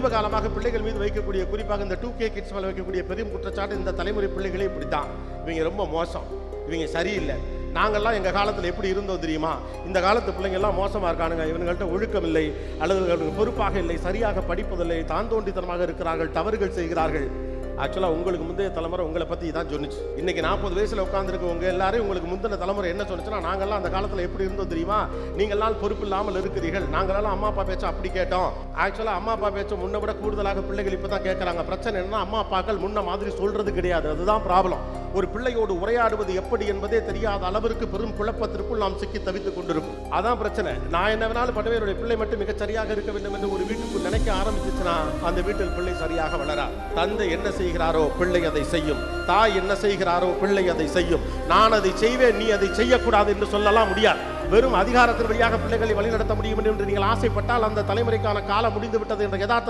சமீப காலமாக பிள்ளைகள் மீது வைக்கக்கூடிய, குறிப்பாக இந்த 2K கிட்ஸ் மேல வைக்கக்கூடிய பெரும் குற்றச்சாட்டு, இந்த தலைமுறை பிள்ளைகளே இப்படித்தான், இவங்க ரொம்ப மோசம், இவங்க சரியில்லை. நாங்கள்லாம் எங்கள் காலத்தில் எப்படி இருந்தோம் தெரியுமா, இந்த காலத்து பிள்ளைங்கள்லாம் மோசமாக இருக்கானுங்க, இவங்கள்ட்ட ஒழுக்கம் இல்லை, அல்லது பொறுப்பாக இல்லை, சரியாக படிப்பதில்லை, தான் தோண்டித்தனமாக இருக்கிறார்கள், தவறுகள் செய்கிறார்கள். ஆக்சுவலாக உங்களுக்கு முந்தைய தலைமுறை உங்களை பற்றி தான் சொன்னிச்சு. இன்னைக்கு 40 வயசில் உட்காந்துருக்கவங்க எல்லாரும் உங்களுக்கு முந்தின தலைமுறை என்ன சொன்னிச்சுன்னா, நாங்கள்லாம் அந்த காலத்தில் எப்படி இருந்தோம் தெரியுமா, நீங்கள்லாம் பொறுப்பு இல்லாமல் இருக்கிறீர்கள், நாங்களெல்லாம் அம்மா அப்பா பேச்சை அப்படி கேட்டோம். ஆக்சுவலாக அம்மா அப்பா பேச்சை முன்ன விட கூடுதலாக பிள்ளைகள் இப்போ தான் கேட்குறாங்க. பிரச்சனை என்னன்னா, அம்மா அப்பாக்கள் முன்ன மாதிரி சொல்றது கிடையாது. அதுதான் ப்ராப்ளம். ஒரு பிள்ளையோடு உரையாடுவது எப்படி என்பதே தெரியாத அளவிற்கு பெரும் குழப்பத்திற்குள் நாம் சிக்கி தவித்துக் கொண்டிருக்கும். அதான் பிரச்சனை. நான் என்ன வேணாலும் பண்ணுவேன், என்னுடைய பிள்ளை மட்டும் மிகச் சரியாக இருக்க வேண்டும் என்று ஒரு வீட்டுக்குள் நினைக்க ஆரம்பிச்சுச்சுன்னா, அந்த வீட்டில் பிள்ளை சரியாக வளரா. தந்தை என்ன செய்கிறாரோ பிள்ளை அதை செய்யும், தாய் என்ன செய்கிறாரோ பிள்ளை அதை செய்யும். நான் அதை செய்வேன், நீ அதை செய்யக்கூடாது என்று சொல்லலாம் முடியாது. வெறும் அதிகாரத்தின் வழியாக பிள்ளைகளை வழிநடத்த முடியும் என்று நீங்கள் ஆசைப்பட்டால், அந்த தலைமுறைக்கான காலம் முடிந்து விட்டது என்ற யதார்த்தத்தை